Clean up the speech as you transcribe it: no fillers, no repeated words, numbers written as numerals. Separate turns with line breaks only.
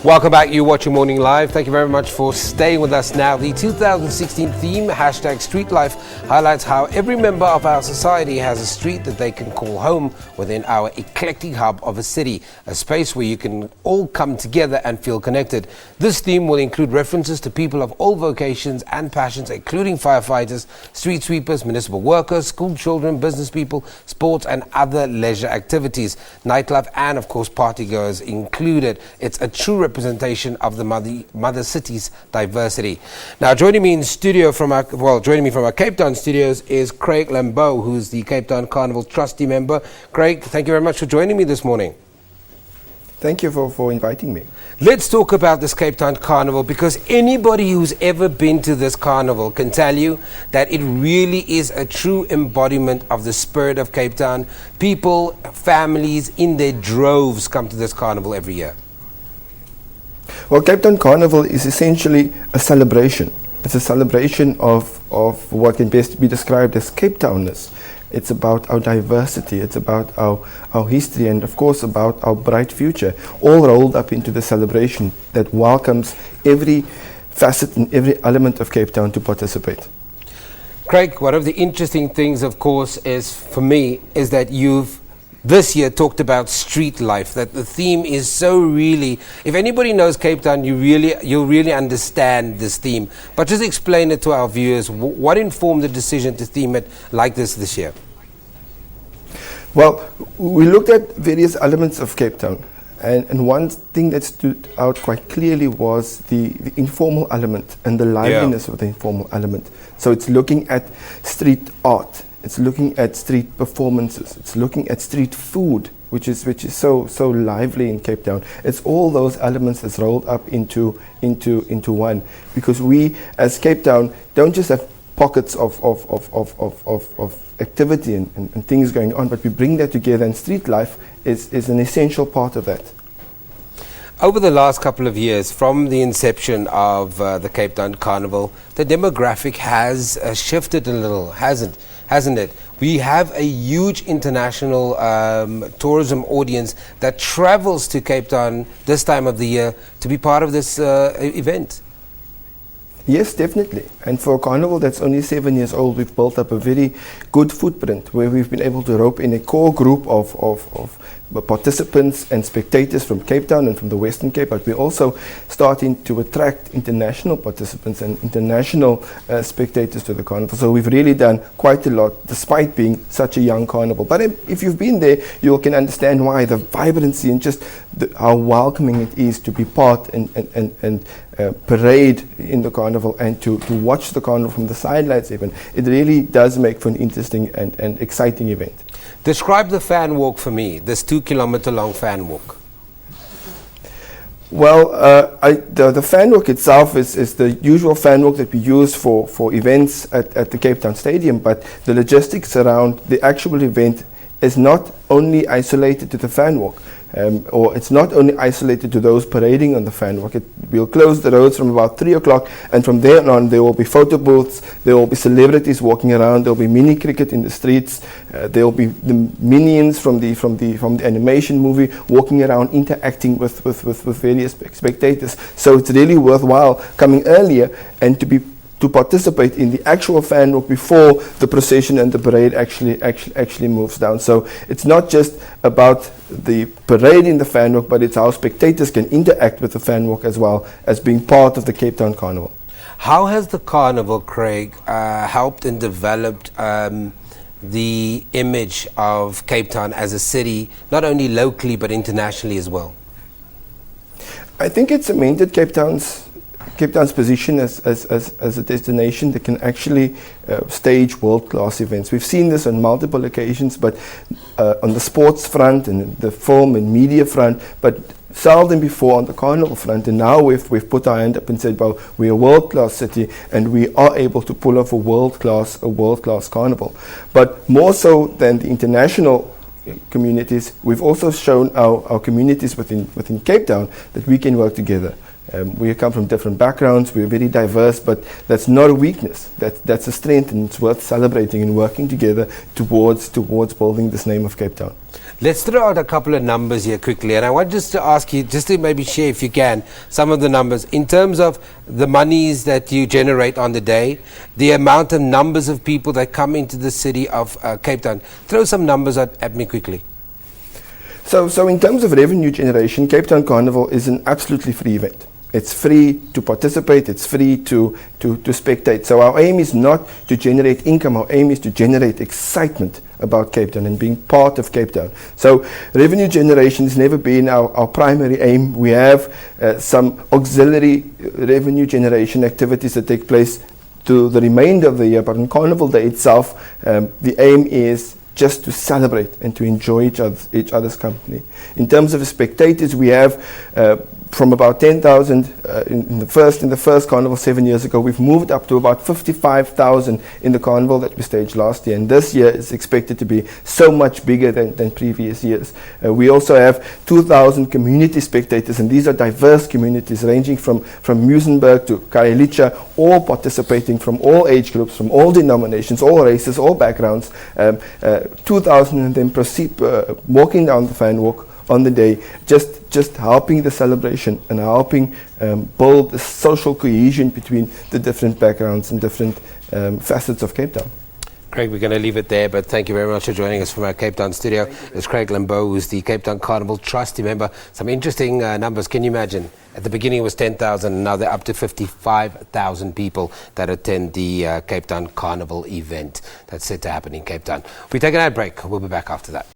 Welcome back. You're watching Morning Live. Thank you very much for staying with us now. The 2016 theme, hashtag Street Life, highlights how every member of our society has a street that they can call home within our eclectic hub of a city, a space where you can all come together and feel connected. This theme will include references to people of all vocations and passions, including firefighters, street sweepers, municipal workers, school children, business people, sports and other leisure activities, nightlife and, of course, party-goers included. It's a true representation of the mother city's diversity. Now, joining me from our Cape Town studios is Craig Lambeau, who's the Cape Town Carnival trustee member. Craig, thank you very much for joining me this morning.
Thank you for inviting me.
Let's talk about this Cape Town Carnival, because anybody who's ever been to this carnival can tell you that it really is a true embodiment of the spirit of Cape Town. People, families in their droves come to this carnival every year.
Well, Cape Town Carnival is essentially a celebration. It's a celebration of what can best be described as Cape Townness. It's about our diversity, it's about our history, and of course about our bright future, all rolled up into the celebration that welcomes every facet and every element of Cape Town to participate.
Craig, one of the interesting things, of course, is that you've this year talked about street life, that the theme is so really, if anybody knows Cape Town, you'll really understand this theme. But just explain it to our viewers. What informed the decision to theme it like this year?
Well, we looked at various elements of Cape Town, and one thing that stood out quite clearly was the informal element and the liveliness of the informal element. So it's looking at street art. It's looking at street performances. It's looking at street food, which is so lively in Cape Town. It's all those elements that's rolled up into one. Because we, as Cape Town, don't just have pockets of activity and things going on, but we bring that together, and street life is an essential part of that.
Over the last couple of years, from the inception of the Cape Town Carnival, the demographic has shifted a little, hasn't it? We have a huge international tourism audience that travels to Cape Town this time of the year to be part of this event.
Yes, definitely. And for a carnival that's only 7 years old, we've built up a very good footprint where we've been able to rope in a core group of participants and spectators from Cape Town and from the Western Cape, but we're also starting to attract international participants and international spectators to the carnival. So we've really done quite a lot despite being such a young carnival. But if you've been there, you can understand why the vibrancy and just how welcoming it is to be part and parade in the carnival and to watch the carnival from the sidelines even. It really does make for an interesting and exciting event.
Describe the fan walk for me, this 2 kilometer long fan walk.
Well, the fan walk itself is the usual fan walk that we use for events at the Cape Town Stadium, but the logistics around the actual event is not only isolated to the fan walk. Or it's not only isolated to those parading on the fan walk. We'll close the roads from about 3 o'clock, and from there on there will be photo booths, there will be celebrities walking around, there will be mini cricket in the streets, there will be the minions from the animation movie walking around interacting with various spectators. So it's really worthwhile coming earlier and to participate in the actual fan walk before the procession and the parade actually moves down. So it's not just about the parade in the fan walk, but it's how spectators can interact with the fan walk as well as being part of the Cape Town Carnival.
How has the carnival, Craig, helped and developed the image of Cape Town as a city, not only locally but internationally as well?
I think it cemented Cape Town's position as a destination that can actually stage world-class events. We've seen this on multiple occasions, but on the sports front and the film and media front, but seldom before on the carnival front. And now we've put our hand up and said, well, we're a world-class city and we are able to pull off a world-class carnival. But more so than the international communities, we've also shown our communities within Cape Town that we can work together. We come from different backgrounds, we're very diverse, but that's not a weakness. That's a strength, and it's worth celebrating and working together towards building this name of Cape Town.
Let's throw out a couple of numbers here quickly, and I want just to ask you, just to maybe share, if you can, some of the numbers in terms of the monies that you generate on the day, the amount of numbers of people that come into the city of Cape Town. Throw some numbers at me quickly.
So in terms of revenue generation, Cape Town Carnival is an absolutely free event. It's free to participate, it's free to spectate. So our aim is not to generate income, our aim is to generate excitement about Cape Town and being part of Cape Town. So revenue generation has never been our primary aim. We have some auxiliary revenue generation activities that take place to the remainder of the year, but on Carnival Day itself, the aim is just to celebrate and to enjoy each other's company. In terms of spectators, we have from about 10,000 in the first carnival 7 years ago. We've moved up to about 55,000 in the carnival that we staged last year, and this year is expected to be so much bigger than previous years. We also have 2,000 community spectators, and these are diverse communities ranging from Muizenberg to Khayelitsha, all participating from all age groups, from all denominations, all races, all backgrounds. 2,000 of them proceed walking down the fan walk on the day, just helping the celebration and helping build the social cohesion between the different backgrounds and different facets of Cape Town.
Craig, we're going to leave it there, but thank you very much for joining us from our Cape Town studio. It's Craig Limbaugh, who's the Cape Town Carnival trustee member. Some interesting numbers. Can you imagine? At the beginning it was 10,000, and now they're up to 55,000 people that attend the Cape Town Carnival event that's set to happen in Cape Town. We take an ad break. We'll be back after that.